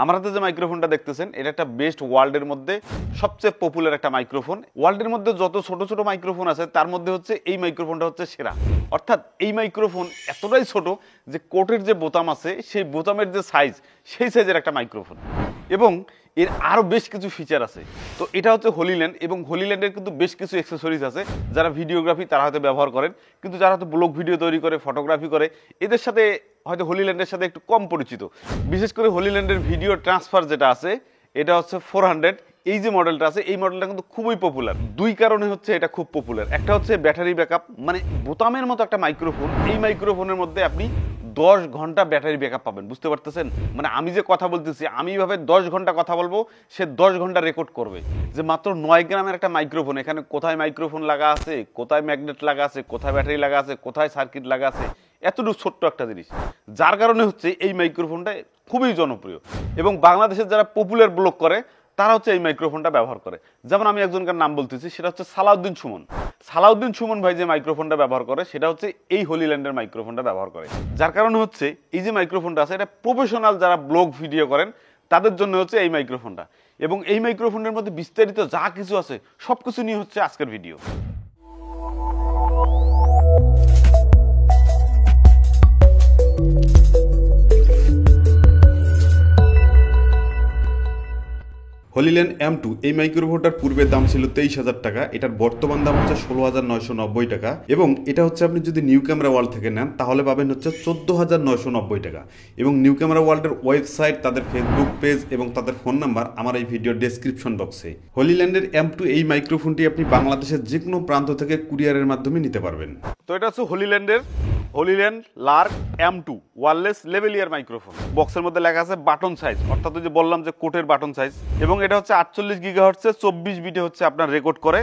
আমার হাতে যে মাইক্রোফোনটা দেখতেছেন এটা একটা বেস্ট ওয়ার্ল্ডের মধ্যে সবচেয়ে পপুলার একটা মাইক্রোফোন। ওয়ার্ল্ডের মধ্যে যত ছোট ছোট মাইক্রোফোন আছে তার মধ্যে হচ্ছে এই মাইক্রোফোনটা হচ্ছে সেরা। অর্থাৎ এই মাইক্রোফোন এতটাই ছোট যে কোটের যে বোতাম আছে সেই বোতামের যে সাইজ সেই সাইজের একটা মাইক্রোফোন, এবং এর আরও বেশ কিছু ফিচার আছে। তো এটা হচ্ছে হলিল্যান্ড, এবং হলিল্যান্ডের কিন্তু বেশ কিছু অ্যাক্সেসরিজ আছে। যারা ভিডিওগ্রাফি তারা হয়তো ব্যবহার করেন, কিন্তু যারা হয়তো ব্লগ ভিডিও তৈরি করে, ফটোগ্রাফি করে, এদের সাথে হয়তো হলিল্যান্ডের সাথে একটু কম পরিচিত। বিশেষ করে হলিল্যান্ডের ভিডিও ট্রান্সফার যেটা আছে এটা হচ্ছে 400, এই যে মডেলটা আছে এই মডেলটা কিন্তু খুবই পপুলার। দুই কারণে হচ্ছে এটা খুব পপুলার। একটা হচ্ছে ব্যাটারি ব্যাকআপ, মানে বোতামের মতো একটা মাইক্রোফোন, এই মাইক্রোফোনের মধ্যে আপনি 10 ঘন্টা ব্যাটারি ব্যাকআপ পাবেন। বুঝতে পারতেছেন? মানে আমি যে কথা বলতেছি, আমি এইভাবে 10 ঘন্টা কথা বলবো, সে 10 ঘন্টা রেকর্ড করবে। যে মাত্র 9 গ্রামের একটা মাইক্রোফোন, এখানে কোথায় মাইক্রোফোন লাগা আছে, কোথায় ম্যাগনেট লাগা আছে, কোথায় ব্যাটারি লাগা আছে, কোথায় সার্কিট লাগা আছে, এতটুকু ছোট্ট একটা জিনিস। যার কারণে হচ্ছে এই মাইক্রোফোনটা খুবই জনপ্রিয়, এবং বাংলাদেশের যারা পপুলার ব্লগ করে তারা হচ্ছে এই মাইক্রোফোনটা ব্যবহার করে। যেমন আমি একজনকার নাম বলতেছি, সেটা হচ্ছে সালাউদ্দিন সুমন। সালাউদ্দিন সুমন ভাই যে মাইক্রোফোনটা ব্যবহার করে সেটা হচ্ছে এই হলিল্যান্ডের মাইক্রোফোনটা ব্যবহার করে। যার কারণে হচ্ছে এই যে মাইক্রোফোনটা আছে এটা প্রফেশনাল যারা ব্লগ ভিডিও করেন তাদের জন্য হচ্ছে এই মাইক্রোফোনটা, এবং এই মাইক্রোফোনের মধ্যে বিস্তারিত যা কিছু আছে সবকিছু নিয়ে হচ্ছে আজকের ভিডিও। হলিল্যান্ড M2 এই মাইক্রোফোনটার পূর্বের দাম ছিল 23,000 টাকা, এটার বর্তমান দাম হচ্ছে 16,990 টাকা, এবং এটা হচ্ছে আপনি যদি নিউ ক্যামেরা ওয়ার্ল্ড থেকে নেন তাহলে পাবেন হচ্ছে 14,990 টাকা। এবং নিউ ক্যামেরা ওয়ার্ল্ডের ওয়েবসাইট, তাদের ফেসবুক পেজ এবং তাদের ফোন নাম্বার আমার এই ভিডিওর ডেসক্রিপশন বক্সে। হলিল্যান্ডের M2 এই মাইক্রোফোনটি আপনি বাংলাদেশের যে কোনো প্রান্ত থেকে কুরিয়ারের মাধ্যমে নিতে পারবেন। তো এটা হচ্ছে Hollyland Lark M2 wireless lavalier microphone. বক্সের মধ্যে লেখা আছে বাটন সাইজ, অর্থাৎ ওই যে বললাম যে কোটের বাটন সাইজ, এবং এটা হচ্ছে 48 গিগাহার্টজে 24 বিটে হচ্ছে আপনার রেকর্ড করে,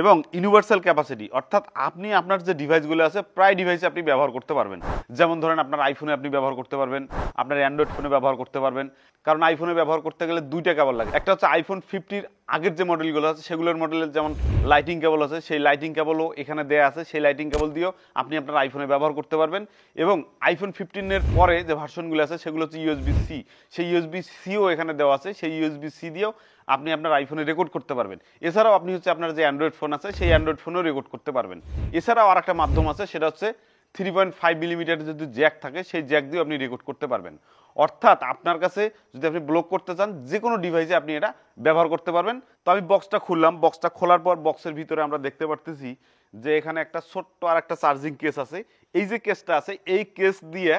এবং ইউনিভার্সাল ক্যাপাসিটি, অর্থাৎ আপনি আপনার যে ডিভাইসগুলো আছে প্রায় ডিভাইসে আপনি ব্যবহার করতে পারবেন। যেমন ধরেন আপনার আইফোনে আপনি ব্যবহার করতে পারবেন, আপনার অ্যান্ড্রয়েড ফোনে ব্যবহার করতে পারবেন। কারণ আইফোনে ব্যবহার করতে গেলে দুইটা কেবল লাগে। একটা হচ্ছে আইফোন 50 আগের যে মডেলগুলো আছে সেগুলোর মডেলের যেমন লাইটিং কেবল আছে, সেই লাইটিং কেবলও এখানে দেয়া আছে, সেই লাইটিং কেবল দিয়েও আপনি আপনার আইফোনে ব্যবহার করতে পারবেন। এবং আইফোন 15-এর পরে যে ভার্সনগুলো আছে সেগুলো হচ্ছে USB-C, সেই USB-Cও এখানে দেওয়া আছে, সেই USB-C দিয়েও আপনি আপনার আইফোনে রেকর্ড করতে পারবেন। এছাড়াও আপনি হচ্ছে আপনার যে অ্যান্ড্রয়েড ফোন আছে সেই অ্যান্ড্রয়েড ফোনেও রেকর্ড করতে পারবেন। এছাড়াও আর একটা মাধ্যম আছে, সেটা হচ্ছে 3.5 মিলিমিটার যদি জ্যাক থাকে সেই জ্যাক দিয়েও আপনি রেকর্ড করতে পারবেন। অর্থাৎ আপনার কাছে যদি আপনি ব্লগ করতে চান যে কোনো ডিভাইসে আপনি এটা ব্যবহার করতে পারবেন। তো আমি বক্সটা খুললাম, বক্সটা খোলার পর বক্সের ভিতরে আমরা দেখতে পারতেছি যে এখানে একটা ছোট্ট আর একটা চার্জিং কেস আছে। এই যে কেসটা আছে এই কেস দিয়ে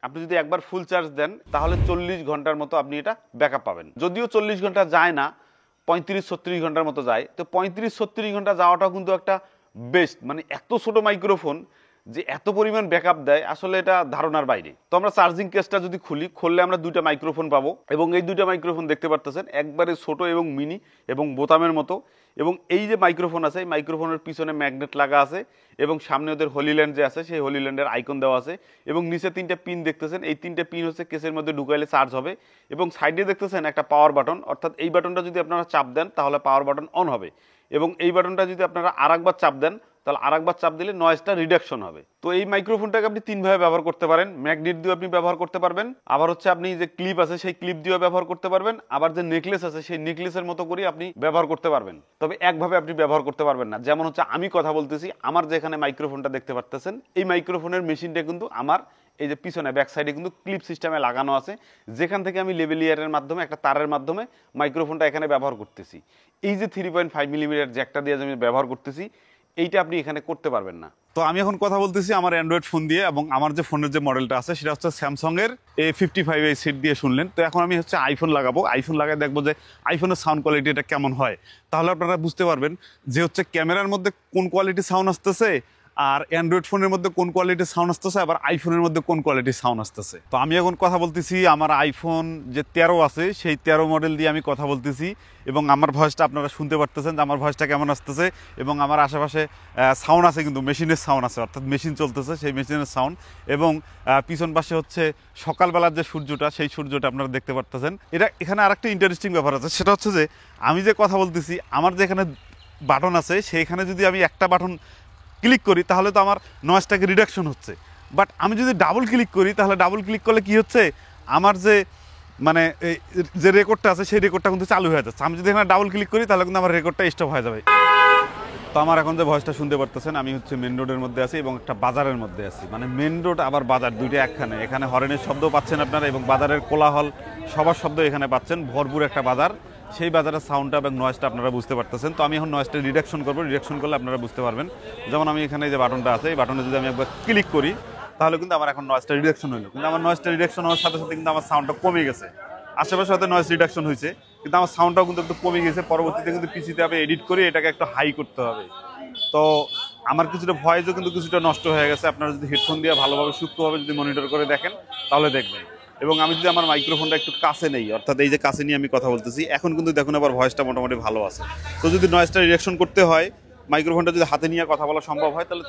আপনি যদি একবার ফুল চার্জ দেন তাহলে 40 ঘন্টার মতো আপনি এটা ব্যাকআপ পাবেন। যদিও 40 ঘন্টা যায় না, 35-36 ঘন্টার মতো যায়। তো 35-36 ঘন্টা যাওয়াটাও কিন্তু একটা বেস্ট, মানে এত ছোট মাইক্রোফোন যে এত পরিমাণ ব্যাকআপ দেয় আসলে এটা ধারণার বাইরে। তো আমরা চার্জিং কেসটা যদি খুললে আমরা দুইটা মাইক্রোফোন পাবো, এবং এই দুইটা মাইক্রোফোন দেখতে পারতেছেন একবারে ছোট এবং মিনি এবং বোতামের মতো। এবং এই যে মাইক্রোফোন আছে এই মাইক্রোফোনের পিছনে ম্যাগনেট লাগা আছে, এবং সামনে ওদের হলিল্যান্ড যে আছে সেই হলিল্যান্ডের আইকন দেওয়া আছে, এবং নিচে 3টা পিন দেখতেছেন, এই 3টে পিন হচ্ছে কেসের মধ্যে ঢুকাইলে চার্জ হবে। এবং সাইডে দেখতেছেন একটা পাওয়ার বাটন, অর্থাৎ এই বাটনটা যদি আপনারা চাপ দেন তাহলে পাওয়ার বাটন অন হবে, এবং এই বাটনটা যদি আপনারা আরেকবার চাপ দেন তাহলে আরেকবার চাপ দিলে নয়েজটা রিডাকশন হবে। তো এই মাইক্রোফোনটাকে আপনি 3 ভাবে ব্যবহার করতে পারেন। ম্যাগনেট দিয়ে আপনি ব্যবহার করতে পারবেন, আবার হচ্ছে আপনি যে ক্লিপ আছে সেই ক্লিপ দিয়েও ব্যবহার করতে পারবেন, আবার যে নেকলেস আছে সেই নেকলেসের মতো করে আপনি ব্যবহার করতে পারবেন। তবে একভাবে আপনি ব্যবহার করতে পারবেন না। যেমন হচ্ছে আমি কথা বলতেছি, আমার যেখানে মাইক্রোফোনটা দেখতে পারতেছেন এই মাইক্রোফোনের মেশিনটা কিন্তু আমার এই যে পিছনে ব্যাক সাইডে কিন্তু ক্লিপ সিস্টেমে লাগানো আছে, যেখান থেকে আমি লেভেলিয়ারের মাধ্যমে একটা তারের মাধ্যমে মাইক্রোফোনটা এখানে ব্যবহার করতেছি। এই যে 3.5 মিলিমিটার জ্যাকটা দিয়ে আমি ব্যবহার করতেছি এইটা আপনি এখানে করতে পারবেন না। তো আমি এখন কথা বলতেছি আমার অ্যান্ড্রয়েড ফোন দিয়ে, এবং আমার যে ফোনের যে মডেলটা আছে সেটা হচ্ছে স্যামসাংয়ের A55 এই সেট দিয়ে শুনলেন। তো এখন আমি হচ্ছে আইফোন লাগাবো, আইফোন লাগাই দেখবো যে আইফোনের সাউন্ড কোয়ালিটিটা কেমন হয়। তাহলে আপনারা বুঝতে পারবেন যে হচ্ছে ক্যামেরার মধ্যে কোন কোয়ালিটি সাউন্ড আসতেছে, আর অ্যান্ড্রয়েড ফোনের মধ্যে কোন কোয়ালিটির সাউন্ড আসতেছে, আবার আইফোনের মধ্যে কোন কোয়ালিটির সাউন্ড আসতেছে। তো আমি এখন কথা বলতেছি আমার আইফোন যে 13 আছে সেই 13 মডেল দিয়ে আমি কথা বলতেছি, এবং আমার ভয়েসটা আপনারা শুনতে পারতেছেন যে আমার ভয়েসটা কেমন আসতেছে। এবং আমার আশেপাশে সাউন্ড আছে, কিন্তু মেশিনের সাউন্ড আছে, অর্থাৎ মেশিন চলতেছে সেই মেশিনের সাউন্ড। এবং পিছন পাশে হচ্ছে সকালবেলার যে সূর্যটা সেই সূর্যটা আপনারা দেখতে পারতেছেন। এখানে আরেকটা ইন্টারেস্টিং ব্যাপার আছে, সেটা হচ্ছে যে আমি যে কথা বলতেছি আমার যে এখানে বাটন আছে সেইখানে যদি আমি একটা বাটন ক্লিক করি তাহলে তো আমার নয়েজটাকে রিডাকশন হচ্ছে, বাট আমি যদি ডাবল ক্লিক করি তাহলে ডাবল ক্লিক করলে কি হচ্ছে আমার যে মানে যে রেকর্ডটা আছে সেই রেকর্ডটা কিন্তু চালু হয়ে যাচ্ছে। আমি যদি এখানে ডাবল ক্লিক করি তাহলে কিন্তু আমার রেকর্ডটা স্টপ হয়ে যাবে। তো আমার এখন যে ভয়েসটা শুনতে পারতেছেন, আমি হচ্ছে মেন রোডের মধ্যে আছি এবং একটা বাজারের মধ্যে আছি। মানে মেন রোড আবার বাজার দুইটা একখানে। এখানে হরেনের শব্দ পাচ্ছেন আপনারা এবং বাজারের কোলাহল সবার শব্দ এখানে পাচ্ছেন। ভরপুর একটা বাজার, সেই বাজারের সাউন্ডটা এবং নয়েজটা আপনারা বুঝতে পারতেছেন। তো আমি এখন নয়েজটা রিডাকশন করবো, রিডাকশন করলে আপনারা বুঝতে পারবেন। যেমন আমি এখানে যে বাটনটা আছে, এই বাটনে যদি আমি একবার ক্লিক করি তাহলে কিন্তু আমার এখন নয়েজটা রিডাকশন হইলো। কিন্তু আমার নয়েজটা রিডাকশন হওয়ার সাথে সাথে কিন্তু আমার সাউন্ডটা কমে গেছে। আশেপাশে হয়তো নয়েজ রিডাকশন হয়েছে কিন্তু আমার সাউন্ডটাও কিন্তু একটু কমে গেছে। পরবর্তীতে কিন্তু পিসিতে আমি এডিট করে এটাকে একটু হাই করতে হবে। তো আমার কিছুটা ভয়েসও কিন্তু কিছুটা নষ্ট হয়ে গেছে। আপনারা যদি হেডফোন দিয়ে ভালোভাবে সূক্ষ্মভাবে যদি মনিটর করে দেখেন তাহলে দেখবেন। এবং আমি যদি আমার মাইক্রোফোনটা একটু কাছে নেই, অর্থাৎ এই যে কাছে নিয়ে আমি কথা বলতেছি, এখন কিন্তু দেখুন আবার ভয়েসটা মোটামুটি ভালো আছে। তো যদি নয়েজটা রিডাকশন করতে হয়, মাইক্রোফোনটা যদি হাতে নিয়ে কথা বলা সম্ভব হয় তাহলে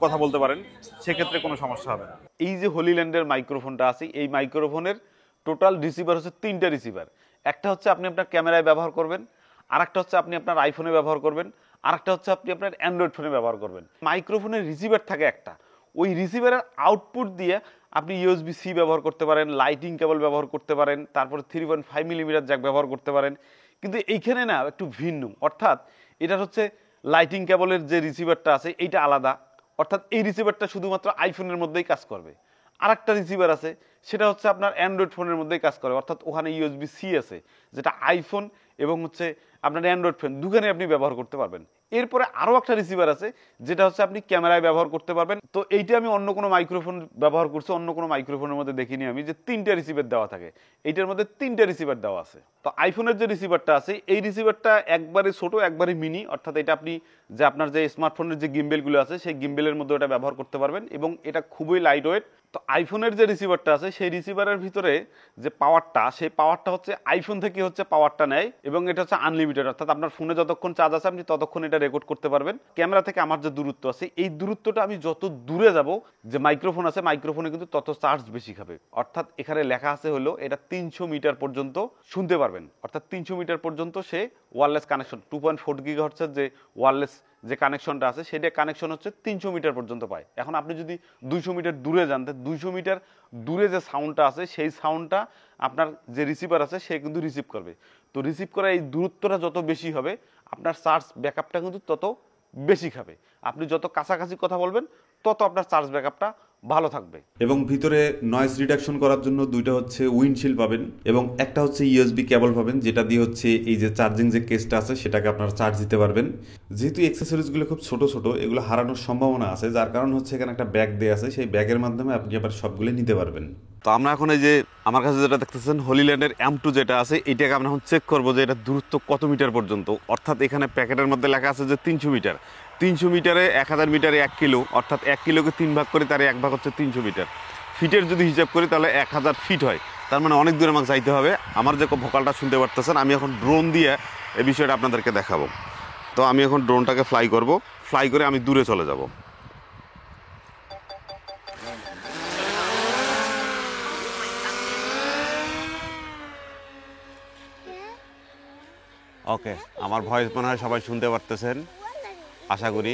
কথা বলতে পারেন, সেক্ষেত্রে কোনো সমস্যা হবে না। এই যে হলিল্যান্ডের মাইক্রোফোনটা আছে, এই মাইক্রোফোনের টোটাল রিসিভার হচ্ছে 3টা রিসিভার। একটা হচ্ছে আপনি আপনার ক্যামেরায় ব্যবহার করবেন, আর একটা হচ্ছে আপনি আপনার আইফোনে ব্যবহার করবেন, আর একটা হচ্ছে আপনি আপনার অ্যান্ড্রয়েড ফোনে ব্যবহার করবেন। মাইক্রোফোনের রিসিভার থাকে একটা, ওই রিসিভারের আউটপুট দিয়ে আপনি ইউএসবি-সি ব্যবহার করতে পারেন, লাইটিং কেবল ব্যবহার করতে পারেন, তারপরে 3.5 মিলিমিটার জ্যাক ব্যবহার করতে পারেন। কিন্তু এইখানে না একটু ভিন্ন, অর্থাৎ এটা হচ্ছে লাইটিং কেবলের যে রিসিভারটা আছে এইটা আলাদা, অর্থাৎ এই রিসিভারটা শুধুমাত্র আইফোনের মধ্যেই কাজ করবে। আর একটা রিসিভার আছে, সেটা হচ্ছে আপনার অ্যান্ড্রয়েড ফোনের মধ্যেই কাজ করে, অর্থাৎ ওখানে ইউএসবি-সি আছে, যেটা আইফোন এবং হচ্ছে আপনার অ্যান্ড্রয়েড ফোন দুখানে আপনি ব্যবহার করতে পারবেন। এরপরে আরও একটা রিসিভার আছে যেটা হচ্ছে আপনি ক্যামেরায় ব্যবহার করতে পারবেন। তো এইটা আমি অন্য কোনো মাইক্রোফোন ব্যবহার করছি, অন্য কোনো মাইক্রোফোনের মধ্যে দেখিনি আমি যে 3টা রিসিভার দেওয়া থাকে। এইটার মধ্যে 3টা রিসিভার দেওয়া আছে। তো আইফোনের যে রিসিভারটা আছে, এই রিসিভারটা একবারে ছোট একবারে মিনি, অর্থাৎ এটা আপনি যে আপনার যে স্মার্টফোনের যে গিম্বেলগুলো আছে সেই গিম্বেলের মধ্যে এটা ব্যবহার করতে পারবেন এবং এটা খুবই লাইট ওয়েট। তো আইফোনের যে রিসিভারটা আছে সেই রিসিভারের ভিতরে যে পাওয়ারটা, সেই পাওয়ারটা হচ্ছে আইফোন থেকে হচ্ছে পাওয়ারটা নেয় এবং এটা হচ্ছে আনলিমিটেড, অর্থাৎ আপনার ফোনে যতক্ষণ চার্জ আছে আপনি ততক্ষণ এটা রেকর্ড করতে পারবেন। ক্যামেরা থেকে আমার যে দূরত্ব আছে, এই দূরত্বটা আমি যত দূরে যাব, যে মাইক্রোফোন আছে মাইক্রোফোনে কিন্তু তত চার্জ বেশি খাবে। অর্থাৎ এখানে লেখা আছে হলো এটা 300 মিটার পর্যন্ত শুনতে পারবেন, অর্থাৎ 300 মিটার পর্যন্ত সে ওয়্যারলেস কানেকশন 2.4 গিগাহার্টজের যে ওয়্যারলেস যে কানেকশনটা আছে সেটা কানেকশন হচ্ছে 300 মিটার পর্যন্ত পায়। এখন আপনি যদি 200 মিটার দূরে যান, 200 মিটার দূরে যে সাউন্ডটা আছে সেই সাউন্ডটা আপনার যে রিসিভার আছে সে কিন্তু রিসিভ করবে। তো রিসিভ করা এই দূরত্বটা যত বেশি হবে আপনার চার্জ ব্যাকআপটা কিন্তু তত বেশি খাবে। আপনি যত কাছাকাছি কথা বলবেন তত আপনার চার্জ ব্যাকআপটা ভালো থাকবে। এবং ভিতরে নয়েজ রিডাকশন করার জন্য দুইটা হচ্ছে উইন্ডশিল্ড পাবেন এবং একটা হচ্ছে ইউএসবি কেবল পাবেন, যেটা দিয়ে হচ্ছে এই যে চার্জিং যে কেসটা আছে সেটাকে আপনারা চার্জ দিতে পারবেন। যেহেতু অ্যাক্সেসরিজগুলো খুব ছোট ছোট, এগুলো হারানোর সম্ভাবনা আছে, যার কারণ হচ্ছে এখানে একটা ব্যাগ দেওয়া আছে, সেই ব্যাগের মাধ্যমে আপনি আবার সবগুলো নিতে পারবেন। তো আমরা এখন এই যে আমার কাছে যেটা দেখতেছেন হলিল্যান্ডের M2 যেটা আছে, এইটাকে আমরা এখন চেক করবো যে এটা দূরত্ব কত মিটার পর্যন্ত। অর্থাৎ এখানে প্যাকেটের মধ্যে লেখা আছে যে 300 মিটার, 300 মিটারে 1000 মিটারে 1 কিলো, অর্থাৎ 1 কিলোকে 3 ভাগ করে তার 1 ভাগ হচ্ছে 300 মিটার। ফিটের যদি হিসাব করি তাহলে 1000 ফিট হয়, তার মানে অনেক দূরে আমাকে যাইতে হবে। আমার যে ভোকালটা শুনতে পারতেছেন, আমি এখন ড্রোন দিয়ে এই বিষয়টা আপনাদেরকে দেখাবো। তো আমি এখন ড্রোনটাকে ফ্লাই করব, ফ্লাই করে আমি দূরে চলে যাব। ওকে, আমার ভয়েস মনে হয় সবাই শুনতে পারতেছেন আশা করি।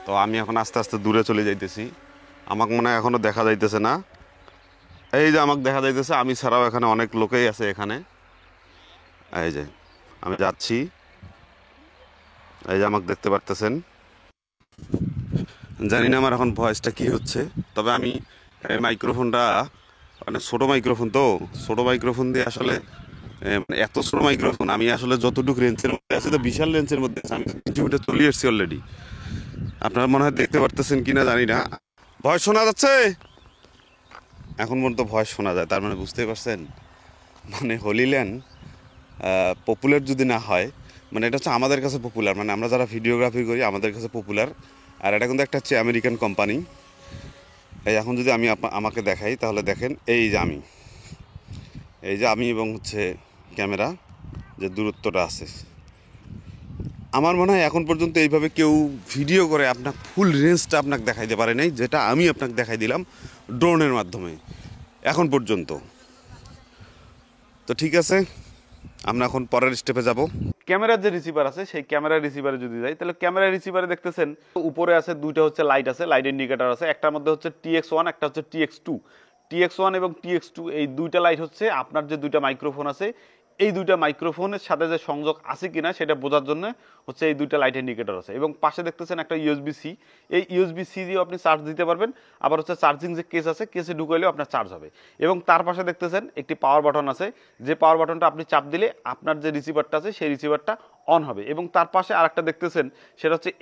তো আমি এখন আস্তে আস্তে দূরে চলে যাইতেছি। আমাকে মনে হয় এখনও দেখা যাইতেছে না, এই যে আমাকে দেখা যাইতেছে, আমি ছাড়াও এখানে অনেক লোকেই আছে এখানে। এই যে আমি যাচ্ছি, এই যে আমাকে দেখতে পারতেছেন। জানি না আমার এখন ভয়েসটা কি হচ্ছে, তবে আমি মাইক্রোফোনটা মানে ছোটো মাইক্রোফোন, তো ছোটো মাইক্রোফোন দিয়ে আসলে মানে এত ছোটো মাইক্রোফোন, আমি আসলে যতটুকু রেঞ্জের মধ্যে আছে, তো বিশাল রেঞ্জের মধ্যে আছে, আমি 3 মিটার চলে এসেছি অলরেডি। আপনারা মনে হয় দেখতে পারতেছেন কিনা জানি না। ভয়েস শোনা যাচ্ছে? এখন পর্যন্ত ভয়েস শোনা যায়, তার মানে বুঝতেই পারছেন মানে হলিল্যান্ড পপুলার যদি না হয়, মানে এটা হচ্ছে আমাদের কাছে পপুলার, মানে আমরা যারা ভিডিওগ্রাফি করি আমাদের কাছে পপুলার। আর এটা কিন্তু একটা হচ্ছে আমেরিকান কোম্পানি। এই এখন যদি আমি আমাকে দেখাই তাহলে দেখেন, এই যে আমি এবং হচ্ছে ক্যামেরা যে দূরত্বটা আছে, আমার মনে হয় এখন পর্যন্ত এইভাবে কেউ ভিডিও করে আপনার ফুল রেঞ্জটা আপনাকে দেখাইতে পারে নাই, যেটা আমি আপনাকে দেখাই দিলাম ড্রোনের মাধ্যমে এখন পর্যন্ত। তো ঠিক আছে, আমরা এখন পরের স্টেপে যাব। ক্যামেরার যে রিসিভার আছে সেই ক্যামেরার রিসিভারে যদি যাই, তাহলে ক্যামেরার রিসিভারে দেখতেছেন উপরে আছে দুইটা হচ্ছে লাইট আছে, লাইট ইন্ডিকেটর আছে। একটার মধ্যে হচ্ছে TX1, একটা হচ্ছে TX2। TX1 এবং TX2 এই দুইটা লাইট হচ্ছে আপনার যে দুইটা মাইক্রোফোন আছে এই দুইটা মাইক্রোফোনের সাথে যে সংযোগ আছে কিনা সেটা বোঝার জন্য হচ্ছে এই দুইটা লাইট ইন্ডিকেটর আছে। এবং পাশে দেখতেছেন একটা USB-C, এই USB-C দিয়েও আপনি চার্জ দিতে পারবেন, আবার হচ্ছে চার্জিং যে কেস আছে কেসে ঢুকাইলেও আপনার চার্জ হবে। এবং তার পাশে দেখতেছেন একটি পাওয়ার বাটন আছে, যে পাওয়ার বাটনটা আপনি চাপ দিলে আপনার যে রিসিভারটা আছে সেই রিসিভারটা অন হবে। এবং তার পাশে আরেকটা দেখতেছেন সেটা হচ্ছে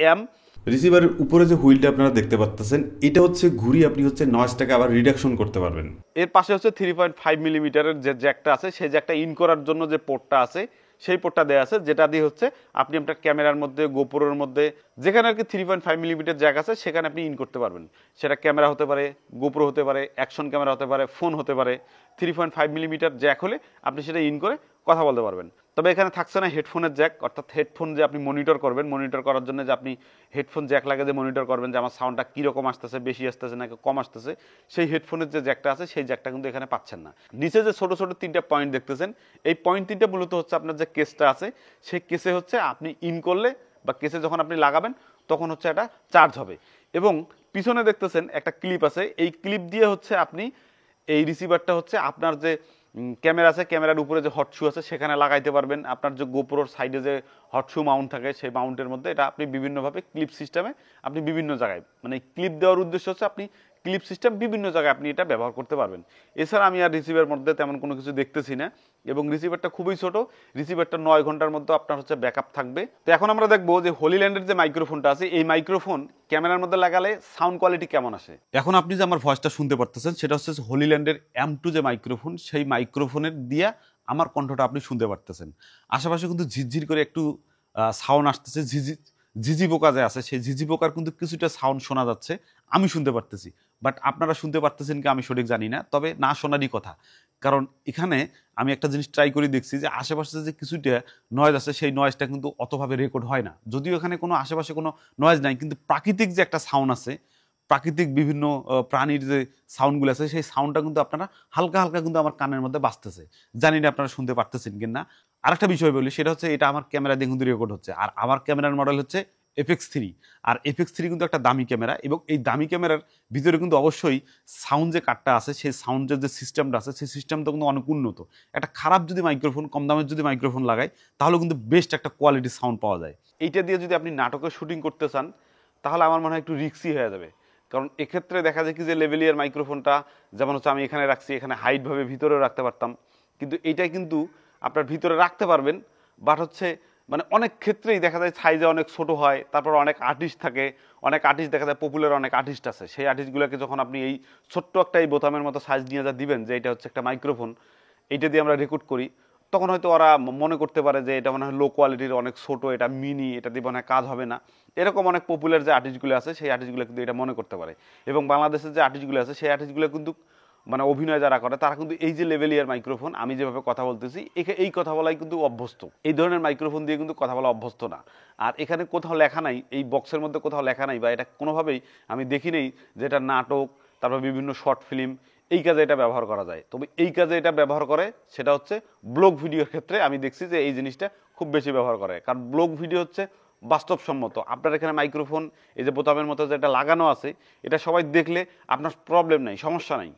রিসিভারের উপরে যে হুইলটা আপনারা দেখতে পাচ্ছেন, এটা হচ্ছে ঘুরি আপনি হচ্ছে নয়েজটাকে আবার রিডাকশন করতে পারবেন। এর পাশে হচ্ছে 3.5 মিলিমিটারের যে জ্যাকটা আছে সেই জ্যাকটা ইন করার জন্য যে পোর্টটা আছে সেই পোর্টটা দেওয়া আছে, যেটা দিয়ে হচ্ছে আপনি আপনার ক্যামেরার মধ্যে, গোপ্রোর মধ্যে যেখানে আর কি 3.5 মিলিমিটার জ্যাক আছে সেখানে আপনি ইন করতে পারবেন। সেটা ক্যামেরা হতে পারে, গোপ্রো হতে পারে, অ্যাকশন ক্যামেরা হতে পারে, ফোন হতে পারে। 3.5 মিলিমিটার জ্যাক হলে আপনি সেটা ইন করে কথা বলতে পারবেন। তবে এখানে থাকছে না হেডফোনের জ্যাক, অর্থাৎ হেডফোন যে আপনি মনিটর করবেন, মনিটর করার জন্য যে আপনি হেডফোন জ্যাক লাগে যে মনিটর করবেন যে আমার সাউন্ডটা কীরকম আসতেছে, বেশি আসতেছে নাকি কম আসতেছে, সেই হেডফোনের যে জ্যাকটা আছে সেই জ্যাকটা কিন্তু এখানে পাচ্ছেন না। নিচে যে ছোটো ছোটো তিনটা পয়েন্ট দেখতেছেন, এই পয়েন্ট তিনটা মূলত হচ্ছে আপনার যে কেসটা আছে সেই কেসে হচ্ছে আপনি ইন করলে বা কেসে যখন আপনি লাগাবেন তখন হচ্ছে এটা চার্জ হবে। এবং পিছনে দেখতেছেন একটা ক্লিপ আছে, এই ক্লিপ দিয়ে হচ্ছে আপনি এই রিসিভারটা হচ্ছে আপনার যে ক্যামেরা আছে ক্যামেরার উপরে যে হটশু আছে সেখানে লাগাইতে পারবেন। আপনার যে গোপ্রোর সাইডে যে হটশু মাউন্ট থাকে সেই মাউন্টের মধ্যে এটা আপনি বিভিন্নভাবে ক্লিপ সিস্টেমে আপনি বিভিন্ন জায়গায়, মানে ক্লিপ দেওয়ার উদ্দেশ্য হচ্ছে আপনি ক্লিপ সিস্টেম বিভিন্ন জায়গায় আপনি এটা ব্যবহার করতে পারবেন। এছাড়া আমি আর রিসিভার মধ্যে তেমন কোনো কিছু দেখতেছি না। এবং রিসিভারটা খুবই ছোট, রিসিভারটা 9 ঘন্টার মধ্যে আপনার হচ্ছে ব্যাকআপ থাকবে। তো এখন আমরা দেখবো যে হলিল্যান্ডের যে মাইক্রোফোনটা আছে এই মাইক্রোফোন ক্যামেরার মধ্যে লাগালে সাউন্ড কোয়ালিটি কেমন আসে। এখন আপনি যে আমার ভয়েসটা শুনতে পারতেছেন সেটা হচ্ছে হলিল্যান্ডের M2 যে মাইক্রোফোন, সেই মাইক্রোফোনের দিয়া আমার কণ্ঠটা আপনি শুনতে পারতেছেন। আশেপাশে কিন্তু ঝিরঝির করে একটু সাউন্ড আসতেছে, ঝিঝি পোকা যে আছে সেই ঝিঝি পোকার কিন্তু কিছুটা সাউন্ড শোনা যাচ্ছে, আমি শুনতে পারতেছি। বাট আপনারা শুনতে পারতেছেন কি আমি সঠিক জানি না, তবে না শোনারই কথা। কারণ এখানে আমি একটা জিনিস ট্রাই করে দেখছি যে আশেপাশে যে কিছুটা নয়েজ আছে সেই নয়েজটা কিন্তু অতভাবে রেকর্ড হয় না। যদিও এখানে কোনো আশেপাশে কোনো নয়েজ নাই, কিন্তু প্রাকৃতিক যে একটা সাউন্ড আছে, প্রাকৃতিক বিভিন্ন প্রাণীর যে সাউন্ডগুলো আছে সেই সাউন্ডটা কিন্তু আপনারা হালকা হালকা কিন্তু আমার কানের মধ্যে বাজতেছে। জানি না আপনারা শুনতে পারতেছেন কিনা। আরেকটা বিষয় বলি, সেটা হচ্ছে এটা আমার ক্যামেরা দিয়ে কিন্তু রেকর্ড হচ্ছে, আর আমার ক্যামেরার মডেল হচ্ছে FX3। আর FX3 কিন্তু একটা দামি ক্যামেরা, এবং এই দামি ক্যামেরার ভিতরে কিন্তু অবশ্যই সাউন্ড যে কার্ডটা আছে সেই সাউন্ডের যে সিস্টেমটা আছে সেই সিস্টেমটা কিন্তু অনেক উন্নত। একটা খারাপ যদি মাইক্রোফোন, কম দামের যদি মাইক্রোফোন লাগাই তাহলে কিন্তু বেস্ট একটা কোয়ালিটির সাউন্ড পাওয়া যায়। এইটা দিয়ে যদি আপনি নাটকের শুটিং করতে চান তাহলে আমার মনে হয় একটু রিস্কি হয়ে যাবে। কারণ এক্ষেত্রে দেখা যায় কি যে লেভেলিয়ার মাইক্রোফোনটা যেমন হচ্ছে আমি এখানে রাখছি, এখানে হাইটভাবে ভিতরেও রাখতে পারতাম, কিন্তু এইটাই কিন্তু আপনার ভিতরে রাখতে পারবেন, বাট হচ্ছে মানে অনেক ক্ষেত্রেই দেখা যায় সাইজে অনেক ছোট হয়। তারপর অনেক আর্টিস্ট থাকে, অনেক আর্টিস্ট দেখা যায় পপুলার অনেক আর্টিস্ট আছে, সেই আর্টিস্টগুলোকে যখন আপনি এই ছোট্ট একটা এই বোতামের মতো সাইজ নিয়ে যা দিবেন যে এটা হচ্ছে একটা মাইক্রোফোন, এইটা দিয়ে আমরা রেকর্ড করি, তখন হয়তো ওরা মনে করতে পারে যে এটা মনে হয় লো কোয়ালিটির, অনেক ছোট, এটা মিনি, এটা দিয়ে মনে হয় কাজ হবে না। এরকম অনেক পপুলার যে আর্টিস্টগুলো আছে সেই আর্টিস্টগুলো কিন্তু এটা মনে করতে পারে। এবং বাংলাদেশের যে আর্টিস্টগুলো আছে সেই আর্টিস্টগুলো কিন্তু মানে অভিনয় যারা করে তারা কিন্তু এই যে লেভেলিয়ার মাইক্রোফোন আমি যেভাবে কথা বলতেছি এই কথা বলাই কিন্তু অভ্যস্ত, এই ধরনের মাইক্রোফোন দিয়ে কিন্তু কথা বলা অভ্যস্ত না। আর এখানে কোথাও লেখা নাই, এই বক্সের মধ্যে কোথাও লেখা নাই, বা এটা কোনোভাবেই আমি দেখি নেই যে এটা নাটক, তারপর বিভিন্ন শর্ট ফিল্ম, এই কাজে এটা ব্যবহার করা যায়। তবে এই কাজে এটা ব্যবহার করে সেটা হচ্ছে ব্লগ ভিডিওর ক্ষেত্রে আমি দেখছি যে এই জিনিসটা খুব বেশি ব্যবহার করে। কারণ ব্লগ ভিডিও হচ্ছে বাস্তবসম্মত। আপনার এখানে মাইক্রোফোন এই যে বোতামের মতো যেটা লাগানো আছে এটা সবাই দেখলে আপনার প্রবলেম নাই, সমস্যা নাই।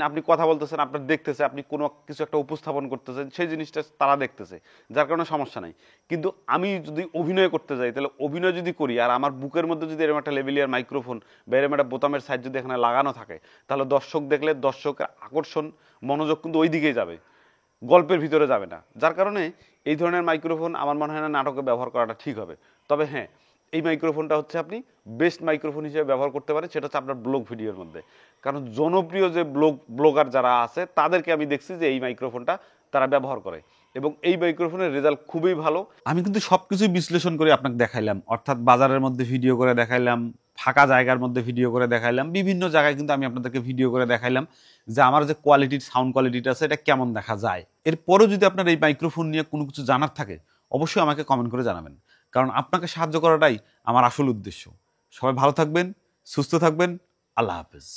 আপনি কথা বলতেছেন, আপনার দেখতেছে, আপনি কোনো কিছু একটা উপস্থাপন করতেছেন, সেই জিনিসটা তারা দেখতেছে, যার কারণে সমস্যা নাই। কিন্তু আমি যদি অভিনয় করতে যাই, তাহলে অভিনয় যদি করি আর আমার বুকের মধ্যে যদি এরকম একটা লেভেলিয়ার মাইক্রোফোন বা এরকম একটা বোতামের সাইজ যদি এখানে লাগানো থাকে, তাহলে দর্শক দেখলে দর্শকের আকর্ষণ, মনোযোগ কিন্তু ওই দিকেই যাবে, গল্পের ভিতরে যাবে না। যার কারণে এই ধরনের মাইক্রোফোন আমার মনে হয় না নাটকে ব্যবহার করাটা ঠিক হবে। তবে হ্যাঁ, এই মাইক্রোফোনটা হচ্ছে আপনি বেস্ট মাইক্রোফোন হিসেবে ব্যবহার করতে পারেন, সেটা হচ্ছে আপনার ব্লগ ভিডিওর মধ্যে। কারণ জনপ্রিয় যে ব্লগার যারা আছে তাদেরকে আমি দেখছি যে এই মাইক্রোফোনটা তারা ব্যবহার করে, এবং এই মাইক্রোফোনের রেজাল্ট খুবই ভালো। আমি কিন্তু সব কিছুই বিশ্লেষণ করে আপনাকে দেখাইলাম, অর্থাৎ বাজারের মধ্যে ভিডিও করে দেখাইলাম, ফাঁকা জায়গার মধ্যে ভিডিও করে দেখাইলাম, বিভিন্ন জায়গায় কিন্তু আমি আপনাদেরকে ভিডিও করে দেখাইলাম যে আমার যে কোয়ালিটির সাউন্ড কোয়ালিটিটা আছে এটা কেমন দেখা যায়। এরপরও যদি আপনার এই মাইক্রোফোন নিয়ে কোনো কিছু জানার থাকে অবশ্যই আমাকে কমেন্ট করে জানাবেন, কারণ আপনাকে সাহায্য করাটাই আমার আসল উদ্দেশ্য। সবাই ভালো থাকবেন, সুস্থ থাকবেন, আল্লাহ হাফেজ।